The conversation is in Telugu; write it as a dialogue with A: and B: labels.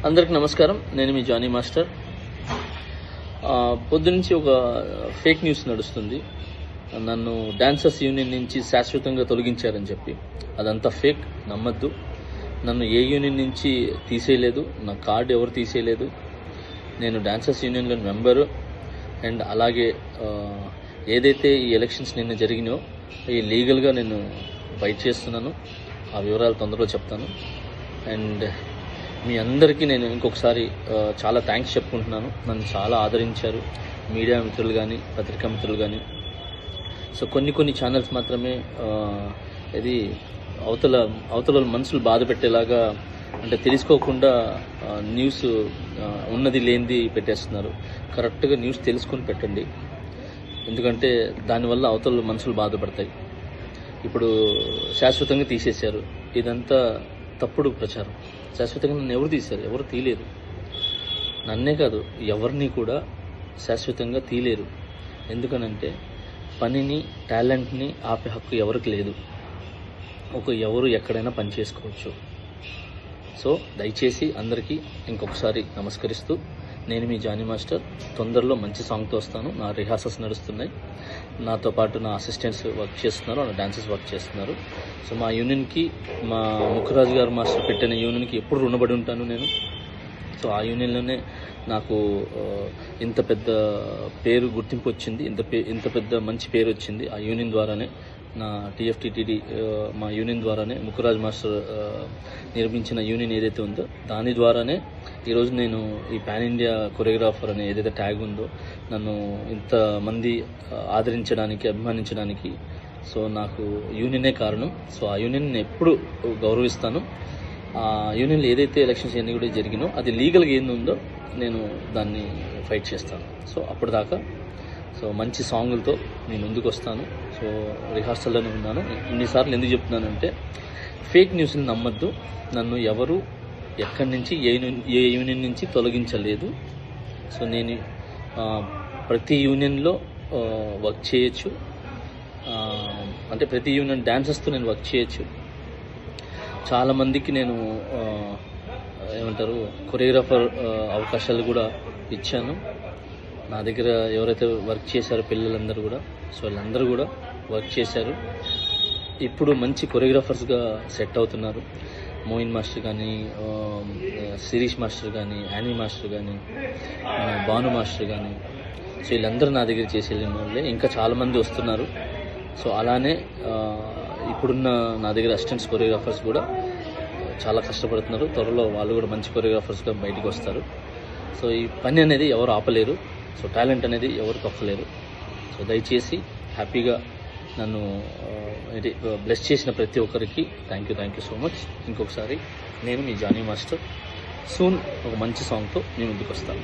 A: అందరికి నమస్కారం. నేను మీ జానీ మాస్టర్. పొద్దునుంచి ఒక ఫేక్ న్యూస్ నడుస్తుంది. నన్ను డాన్సర్స్ యూనియన్ నుంచి శాశ్వతంగా తొలగించారని చెప్పి. అదంతా ఫేక్, నమ్మద్దు. నన్ను ఏ యూనియన్ నుంచి తీసేయలేదు, నా కార్డు ఎవరు తీసేయలేదు. నేను డాన్సర్స్ యూనియన్లో మెంబరు. అండ్ అలాగే ఏదైతే ఈ ఎలక్షన్స్ నిన్న జరిగినాయో ఈ లీగల్గా నేను ఫైట్ చేస్తున్నాను. ఆ వివరాలు తొందరలో చెప్తాను. అండ్ మీ అందరికీ నేను ఇంకొకసారి చాలా థ్యాంక్స్ చెప్పుకుంటున్నాను. నన్ను చాలా ఆదరించారు మీడియా మిత్రులు కానీ, పత్రికా మిత్రులు కానీ. సో కొన్ని ఛానల్స్ మాత్రమే ఇది అవతల మనసులు బాధ పెట్టేలాగా, అంటే తెలుసుకోకుండా న్యూస్ ఉన్నది లేనిది పెట్టేస్తున్నారు. కరెక్ట్గా న్యూస్ తెలుసుకొని పెట్టండి, ఎందుకంటే దానివల్ల అవతల మనసులు బాధపడతాయి. ఇప్పుడు శాశ్వతంగా తీసేశారు, ఇదంతా తప్పుడు ప్రచారం. శాశ్వతంగా నన్ను ఎవరు తీశారు? ఎవరు తీయలేరు. నన్నే కాదు, ఎవరిని కూడా శాశ్వతంగా తీయలేరు. ఎందుకనంటే పనిని, టాలెంట్ని ఆపే హక్కు ఎవరికి లేదు. ఎవరు ఎక్కడైనా పని చేసుకోవచ్చు. సో దయచేసి అందరికీ ఇంకొకసారి నమస్కరిస్తూ, నేను మీ జానీ మాస్టర్. తొందరలో మంచి సాంగ్తో వస్తాను. నా రిహార్సల్స్ నడుస్తున్నాయి. నాతో పాటు నా అసిస్టెంట్స్ వర్క్ చేస్తున్నారు, నా డాన్సర్స్ వర్క్ చేస్తున్నారు. సో మా యూనియన్కి, మా ముఖరాజు గారు మాస్టర్ పెట్టిన యూనియన్కి ఎప్పుడు రుణపడి ఉంటాను నేను. సో ఆ యూనియన్లోనే నాకు ఇంత పెద్ద పేరు, గుర్తింపు వచ్చింది. ఇంత పెద్ద మంచి పేరు వచ్చింది ఆ యూనియన్ ద్వారానే. నా TFTTD మా యూనియన్ ద్వారానే, ముఖరాజ్ మాస్టర్ నిర్మించిన యూనియన్ ఏదైతే ఉందో దాని ద్వారానే ఈరోజు నేను ఈ పాన్ ఇండియా కొరియోగ్రాఫర్ అనే ఏదైతే ట్యాగ్ ఉందో నన్ను ఇంతమంది ఆదరించడానికి, అభిమానించడానికి సో నాకు యూనియనే కారణం. సో ఆ యూనియన్ ఎప్పుడు గౌరవిస్తాను. ఆ యూనియన్లో ఏదైతే ఎలక్షన్స్ అన్నీ కూడా జరిగినో అది లీగల్గా ఏంది ఉందో నేను దాన్ని ఫైట్ చేస్తాను. సో అప్పటిదాకా సో మంచి సాంగులతో నేను ముందుకు వస్తాను. సో రిహార్సల్లోనే ఉన్నాను. ఇన్నిసార్లు ఎందుకు చెప్తున్నానంటే ఫేక్ న్యూస్ని నమ్మద్దు. నన్ను ఎవరు ఎక్కడి నుంచి ఏ యూనియన్ నుంచి తొలగించలేదు. సో నేను ప్రతి యూనియన్లో వర్క్ చేయొచ్చు. అంటే ప్రతి యూనియన్ డాన్సర్స్తో నేను వర్క్ చేయొచ్చు. చాలామందికి నేను ఏమంటారు కొరియోగ్రాఫర్ అవకాశాలు కూడా ఇచ్చాను. నా దగ్గర ఎవరైతే వర్క్ చేశారో పిల్లలందరూ కూడా, సో వీళ్ళందరూ కూడా వర్క్ చేశారు. ఇప్పుడు మంచి కొరియోగ్రాఫర్స్గా సెట్ అవుతున్నారు. మోయిన్ మాస్టర్ కానీ, శిరీష్ మాస్టర్ కానీ, యానీ మాస్టర్ కానీ, భాను మాస్టర్ కానీ, సో వీళ్ళందరూ నా దగ్గర చేసి వెళ్ళిన వాళ్ళే. ఇంకా చాలామంది వస్తున్నారు. సో అలానే ఇప్పుడున్న నా దగ్గర అసిస్టెంట్స్ కొరియోగ్రాఫర్స్ కూడా చాలా కష్టపడుతున్నారు. త్వరలో వాళ్ళు కూడా మంచి కొరియోగ్రాఫర్స్గా బయటకు వస్తారు. సో ఈ పని అనేది ఎవరు ఆపలేరు. సో టాలెంట్ అనేది ఎవరు తొక్కలేరు. సో దయచేసి హ్యాపీగా నన్ను బ్లెస్ చేసిన ప్రతి ఒక్కరికి థ్యాంక్ యూ సో మచ్. ఇంకొకసారి నేను మీ జానీ మాస్టర్. సూన్ ఒక మంచి సాంగ్తో నేను ముందుకు వస్తాను.